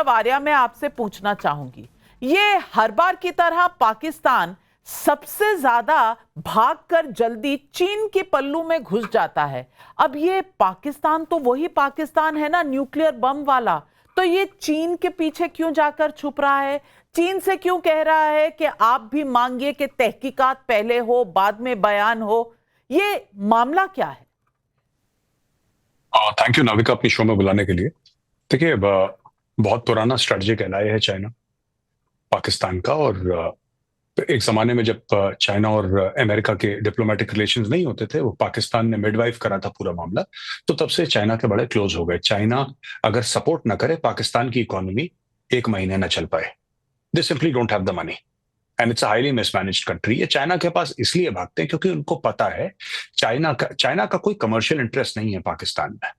गौरव आर्या मैं आपसे पूछना चाहूंगी, ये हर बार की तरह पाकिस्तान सबसे ज्यादा भागकर जल्दी चीन के पल्लू में घुस जाता है। अब ये पाकिस्तान तो वही पाकिस्तान है ना, न्यूक्लियर बम वाला, तो ये चीन के पीछे क्यों जाकर छुप रहा है? चीन से क्यों कह रहा है कि आप भी मांगिए कि तहकीकात पहले हो बाद में बयान हो? ये मामला क्या है? थैंक यू नाविका अपनी शो में बुलाने के लिए। देखिए, बहुत पुराना स्ट्रेटजिक एलाय है चाइना पाकिस्तान का। और एक जमाने में जब चाइना और अमेरिका के डिप्लोमेटिक रिलेशंस नहीं होते थे, वो पाकिस्तान ने मिडवाइफ करा था पूरा मामला, तो तब से चाइना के बड़े क्लोज हो गए। चाइना अगर सपोर्ट ना करे, पाकिस्तान की इकोनॉमी एक महीने ना चल पाए। They simply don't have the money and it's a highly mismanaged country. ये चाइना के पास इसलिए भागते हैं क्योंकि उनको पता है चाइना का कोई कमर्शियल इंटरेस्ट नहीं है पाकिस्तान में।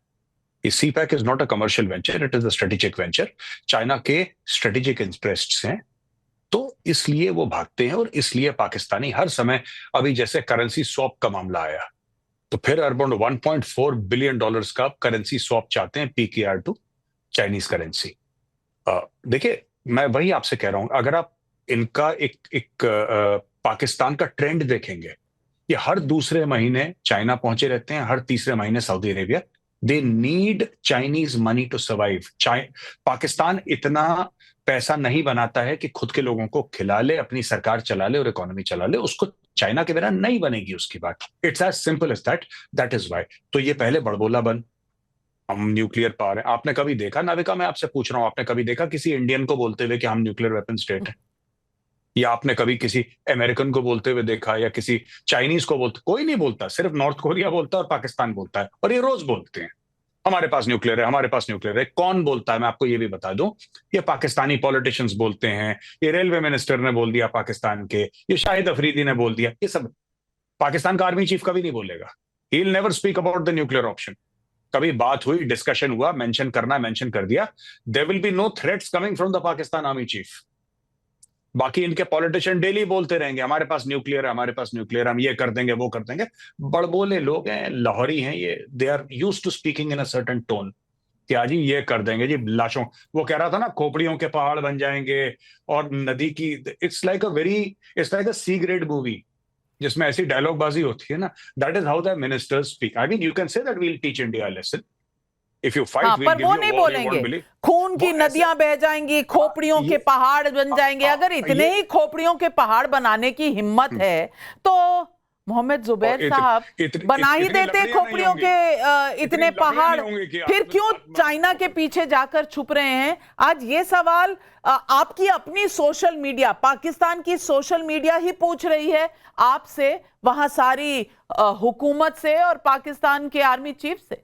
ये CPEC is not a commercial venture, it is a strategic venture. China के स्ट्रेटेजिक इंटरेस्ट्स हैं, तो इसलिए वो भागते हैं। और इसलिए पाकिस्तानी हर समय, अभी जैसे करेंसी स्वैप का मामला आया, तो फिर अराउंड $1.4 बिलियन का करेंसी स्वैप चाहते हैं पीकेआर टू चाइनीज करेंसी। देखिए, मैं वही आपसे कह रहा हूं, अगर आप इनका एक पाकिस्तान का ट्रेंड देखेंगे, ये हर दूसरे महीने चाइना पहुंचे रहते हैं, हर तीसरे महीने Saudi Arabia. They need Chinese money to survive. Pakistan इतना पैसा नहीं बनाता है कि खुद के लोगों को खिला ले, अपनी सरकार चला ले और इकोनॉमी चला ले। उसको चाइना के बिना नहीं बनेगी उसकी बात। It's as simple as that. That is why. तो ये पहले बड़बोला बन, हम न्यूक्लियर पावर है। आपने कभी देखा नाविका, मैं आपसे पूछ रहा हूं, आपने कभी देखा किसी इंडियन को बोलते हुए कि हम न्यूक्लियर वेपन स्टेट है? या आपने कभी किसी अमेरिकन को बोलते हुए देखा, या किसी चाइनीज को बोलते? कोई नहीं बोलता। सिर्फ नॉर्थ कोरिया बोलता है और पाकिस्तान बोलता है, और ये रोज बोलते हैं हमारे पास न्यूक्लियर है, हमारे पास न्यूक्लियर है। कौन बोलता है? मैं आपको ये भी बता दूं, ये पाकिस्तानी पॉलिटिशियंस बोलते हैं। ये रेलवे मिनिस्टर ने बोल दिया पाकिस्तान के, ये शाहिद अफरीदी ने बोल दिया। ये सब पाकिस्तान का आर्मी चीफ कभी नहीं बोलेगा। He will never speak about the nuclear option. कभी बात हुई, डिस्कशन हुआ, मेंशन करना मेंशन कर दिया, there will be no threats coming from the Pakistan army chief. बाकी इनके पॉलिटिशियन डेली बोलते रहेंगे हमारे पास न्यूक्लियर है, हमारे पास न्यूक्लियर, हम ये कर देंगे, वो कर देंगे। बड़बोले लोग हैं, लाहौरी हैं ये। They are used to speaking in a certain tone कि आज ये कर देंगे जी, लाशों, वो कह रहा था ना, खोपड़ियों के पहाड़ बन जाएंगे और नदी की। It's like a C grade movie जिसमें ऐसी डायलॉग बाजी होती है ना। That is how the ministers speak. I mean, you can say that we will teach India lesson. If you हाँ, फाइट, वी विल पर गिव वो यू नहीं अ वॉर, यू वोंट बोलेंगे बिलीव। खून की वो ऐसे, नदियां बह जाएंगी, खोपड़ियों के ये पहाड़ बन जाएंगे। अगर इतने ही खोपड़ियों के पहाड़ बनाने की हिम्मत है तो मोहम्मद जुबैर साहब बना ही इतनी देते लकड़ियां नहीं खोपड़ियों होंगी, के इतनी इतने लकड़ियां पहाड़। नहीं होंगी कि फिर क्यों आत्मा चाइना के पीछे जाकर छुप रहे हैं? आज ये सवाल आपकी अपनी सोशल मीडिया, पाकिस्तान की सोशल मीडिया ही पूछ रही है आपसे, वहां सारी हुकूमत से और पाकिस्तान के आर्मी चीफ से।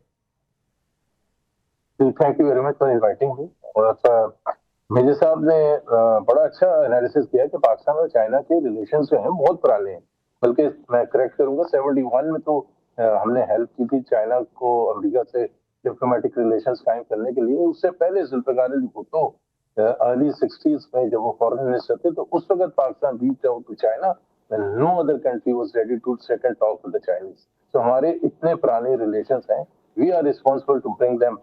Thank you very much for inviting me. और मेजर साहब ने बड़ा अच्छा एनालिसिस किया कि पाकिस्तान और चाइना के रिलेशन जो हैं बहुत पुराने हैं। बल्कि मैं करेक्ट करूंगा, 71 में तो हमने हेल्प की थी चाइना को अमेरिका से डिप्लोमेटिक रिलेशंस कायम करने के लिए। उससे पहले जुल्फिकार अली भुट्टो अर्ली 60s में जब वो फॉरेन मिनिस्टर थे, तो उस वक्त Pakistan reached out to China when no other country was ready to sit and talk with the Chinese. So हमारे इतने पुराने रिलेशंस हैं। We are responsible to bring them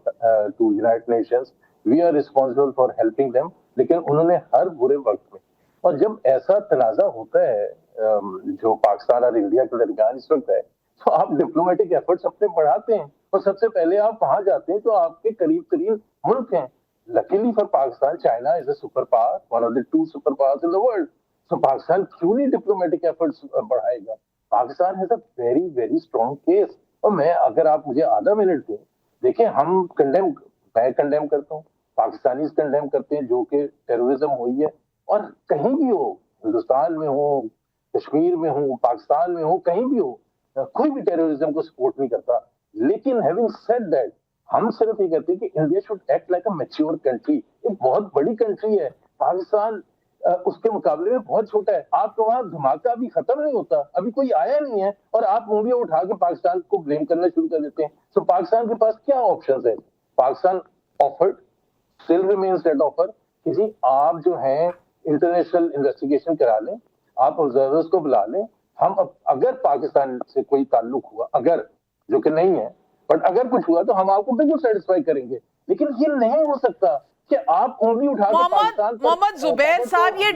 to United Nations. We are responsible for helping them. लेकिन उन्होंने हर बुरे वक्त में, और जब ऐसा तनाज़ा होता है जो पाकिस्तान और इंडिया के दरमियान इस वक्त है, तो आप डिप्लोमेटिक एफर्ट्स अपने बढ़ाते हैं और सबसे पहले आप वहां जाते हैं तो आपके करीब करीब मुल्क हैं। Luckily for Pakistan, China is a superpower, one of the 2 superpowers in the world. So Pakistan क्यों नहीं डिप्लोमेटिक एफर्ट्स बढ़ाएगा? Pakistan has a very very strong case. और मैं, अगर आप मुझे आधा मिनट दें, देखिए, मैं कंडेम करता हूँ, पाकिस्तानी कंडेम करते हैं जो कि टेररिज्म हुई है, और कहीं भी हो, हिंदुस्तान में हो, कश्मीर में हो, पाकिस्तान में हो, कहीं भी हो, कोई भी टेररिज्म को सपोर्ट नहीं करता। लेकिन हैविंग सेड दैट, हम सिर्फ ये कहते हैं कि India should act like a mature country. एक बहुत बड़ी कंट्री है पाकिस्तान, उसके मुकाबले में बहुत छोटा है। आपको वहां धमाका अभी खत्म नहीं होता, अभी कोई आया नहीं है, और आप उंगलियां उठा के पाकिस्तान को ब्लेम करना शुरू कर देते हैं। तो पाकिस्तान के पास क्या ऑप्शंस है? Pakistan offered, still remains that offer, कि जी आप जो है इंटरनेशनल इन्वेस्टिगेशन करा लें, आप ऑब्जर्वर्स को बुला लें। हम अगर पाकिस्तान से कोई ताल्लुक हुआ, अगर, जो कि नहीं है, बट अगर कुछ हुआ तो हम आपको बिल्कुल सेटिस्फाई करेंगे। लेकिन ये नहीं हो सकता। कि आप उंगली उठा के पाकिस्तान पर मोहम्मद जुबैर साहब, ये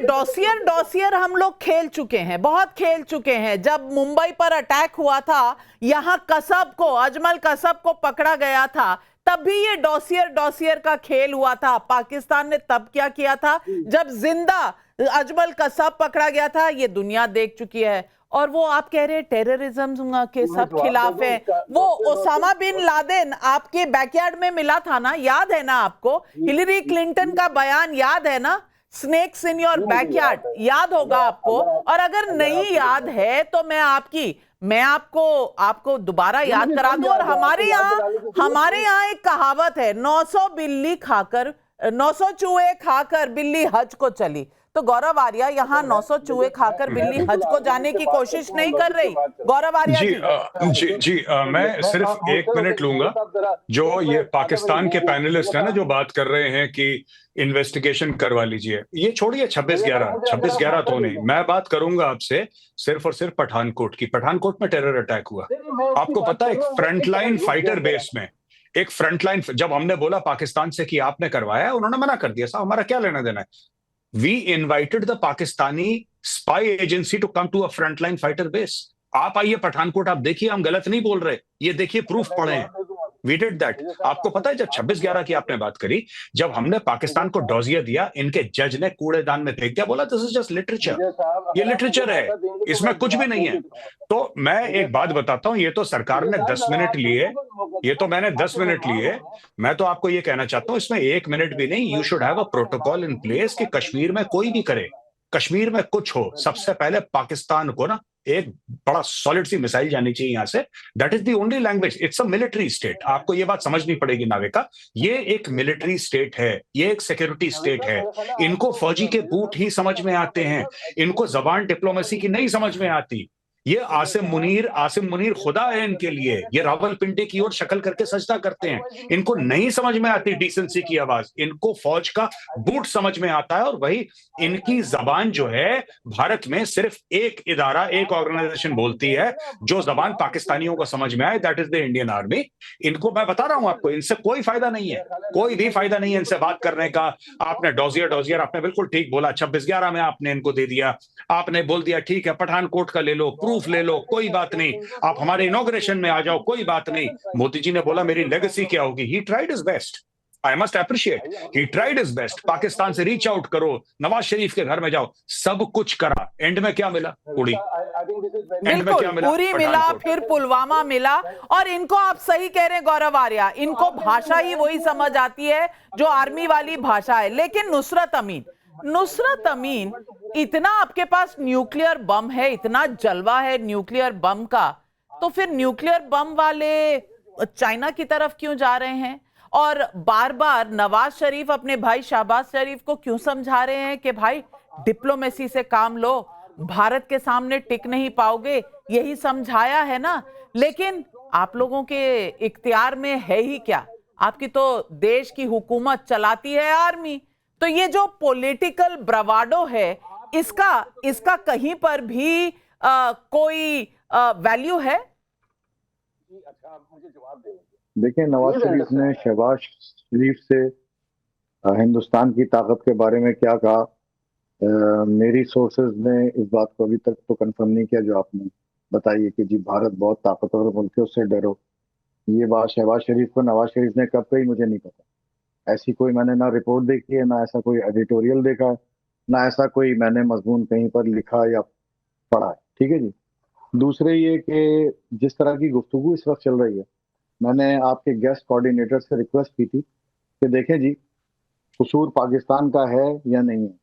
डॉसियर हम लोग खेल चुके हैं, बहुत खेल चुके हैं। जब मुंबई पर अटैक हुआ था, यहाँ अजमल कसब को पकड़ा गया था, तब भी ये डॉसियर का खेल हुआ था। पाकिस्तान ने तब क्या किया था जब जिंदा अजमल कसब पकड़ा गया था, ये दुनिया देख चुकी है। और वो आप कह रहे हैं टेररिज्म के सब खिलाफ है। वो ओसामा बिन लादेन आपके बैकयार्ड में मिला था ना, याद है ना आपको? हिलरी क्लिंटन का बयान याद है ना, स्नेक्स इन योर बैकयार्ड, याद होगा आपको। और अगर नहीं याद है तो मैं आपको दोबारा याद करा दूं। और हमारे यहाँ एक कहावत है, 900 चूहे खाकर बिल्ली हज को चली। तो गौरव आर्या यहाँ 900 चूहे खाकर बिल्ली हज को जाने की कोशिश नहीं कर रही। गौरव आर्या जी, मैं सिर्फ 1 मिनट लूंगा। जो ये पाकिस्तान के पैनलिस्ट है ना, जो बात कर रहे हैं कि इन्वेस्टिगेशन करवा लीजिए, ये छोड़िए 26/11 तो नहीं। मैं बात करूंगा आपसे सिर्फ और सिर्फ पठानकोट की। पठानकोट में टेरर अटैक हुआ, आपको पता है, एक फ्रंटलाइन फाइटर बेस में, एक फ्रंटलाइन, जब हमने बोला पाकिस्तान से कि आपने करवाया है, उन्होंने मना कर दिया, साहब हमारा क्या लेना देना है। We invited the Pakistani spy agency to come to a frontline fighter base. आप आइए पठानकोट, आप देखिए, हम गलत नहीं बोल रहे, ये देखिए प्रूफ पढ़े हैं। We did that. आपको पता है, जब 26/11 की आपने बात करी, जब हमने पाकिस्तान को डॉजिया दिया, इनके जज ने कूड़ेदान में फेंक दिया, बोला दिस इज जस्ट लिटरेचर, ये लिटरेचर है, इसमें कुछ भी नहीं है। तो मैं एक बात बताता हूं, ये तो सरकार ने 10 मिनट लिए, ये तो मैंने 10 मिनट लिए। मैं तो आपको ये कहना चाहता हूं, इसमें 1 मिनट भी नहीं। You should have a protocol in place कि कश्मीर में कोई भी करे, कश्मीर में कुछ हो, सबसे पहले पाकिस्तान को ना एक बड़ा सॉलिड सी मिसाइल जानी चाहिए यहां से। That is the only language. It's a military state. आपको ये बात समझनी पड़ेगी नाविका, ये एक मिलिट्री स्टेट है, ये एक सिक्योरिटी स्टेट है। इनको फौजी के बूट ही समझ में आते हैं, इनको जबान डिप्लोमेसी की नहीं समझ में आती। ये आसिम मुनीर खुदा है इनके लिए। ये रावलपिंडी की ओर शक्ल करके सजदा करते हैं। इनको नहीं समझ में आती डिसेंसी की आवाज, इनको फौज का बूट समझ में आता है। और वही इनकी जबान जो है, भारत में सिर्फ एक इदारा, एक ऑर्गेनाइजेशन बोलती है जो जबान पाकिस्तानियों को समझ में आए, that is the Indian army. इनको मैं बता रहा हूं आपको, इनसे कोई फायदा नहीं है, कोई भी फायदा नहीं है इनसे बात करने का। आपने डॉजियर आपने बिल्कुल ठीक बोला, 26/11 में आपने इनको दे दिया, आपने बोल दिया ठीक है पठानकोट का ले लो, प्रूफ ले लो, कोई बात नहीं, आप हमारे इनॉग्रेशन में आ जाओ, कोई बात नहीं। मोदी जी ने बोला मेरी लेगेसी क्या होगी, he tried his best, I must appreciate, he tried his best. Pakistan से रीच आउट करो, नवाज शरीफ के घर में जाओ, सब कुछ करा, एंड में क्या मिला? उड़ी, बिल्कुल उरी मिला, फिर पुलवामा मिला। और इनको आप सही कह रहे हैं गौरव आर्या, इनको भाषा ही वही समझ आती है जो आर्मी वाली भाषा है। लेकिन नुसरत अमीन, इतना आपके पास न्यूक्लियर बम है, इतना जलवा है न्यूक्लियर बम का, तो फिर न्यूक्लियर बम वाले चाइना की तरफ क्यों जा रहे हैं? और बार बार नवाज शरीफ अपने भाई शहबाज शरीफ को क्यों समझा रहे हैं कि भाई डिप्लोमेसी से काम लो, भारत के सामने टिक नहीं पाओगे, यही समझाया है ना। लेकिन आप लोगों के इख्तियार में है ही क्या, आपकी तो देश की हुकूमत चलाती है आर्मी। तो ये जो पॉलिटिकल ब्रावाडो है, इसका कहीं पर भी कोई वैल्यू है? देखिए, नवाज शरीफ ने शहबाज शरीफ से हिंदुस्तान की ताकत के बारे में क्या कहा, मेरी सोर्सेज ने इस बात को अभी तक तो कंफर्म नहीं किया जो आपने बताइए कि जी भारत बहुत ताकतवर मुल्क है, उससे डरो। ये बात शहबाज शरीफ को नवाज शरीफ ने कब कही मुझे नहीं पता। ऐसी कोई मैंने ना रिपोर्ट देखी है, ना ऐसा कोई एडिटोरियल देखा है, ना ऐसा कोई मैंने मजमून कहीं पर लिखा या पढ़ा है। ठीक है जी। दूसरे ये कि जिस तरह की गुफ्तगू इस वक्त चल रही है, मैंने आपके गेस्ट कोऑर्डिनेटर से रिक्वेस्ट की थी कि देखें जी, कसूर पाकिस्तान का है या नहीं है,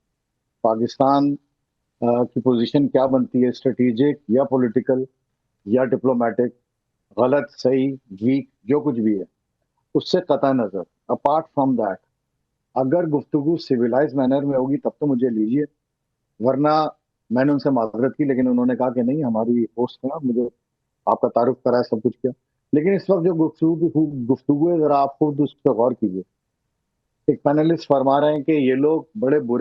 पाकिस्तान की पोजीशन क्या बनती है, स्ट्रेटेजिक या पॉलिटिकल या डिप्लोमेटिक, गलत सही वीक जो कुछ भी है, उससे कतई नजर। अपार्ट फ्रॉम दैट, अगर गुफ्तगू सिविलाइज मैनर में होगी तब तो मुझे लीजिए, वरना मैंने उनसे माजरत की, लेकिन उन्होंने कहा कि नहीं, हमारी होस्ट है, मुझे आपका तारुफ कराया, सब कुछ किया। लेकिन इस वक्त जो गुफ्तगू है, जरा आप खुद उस पर गौर कीजिए। एक पैनलिस्ट फरमा रहे हैं कि ये लोग बड़े बुरे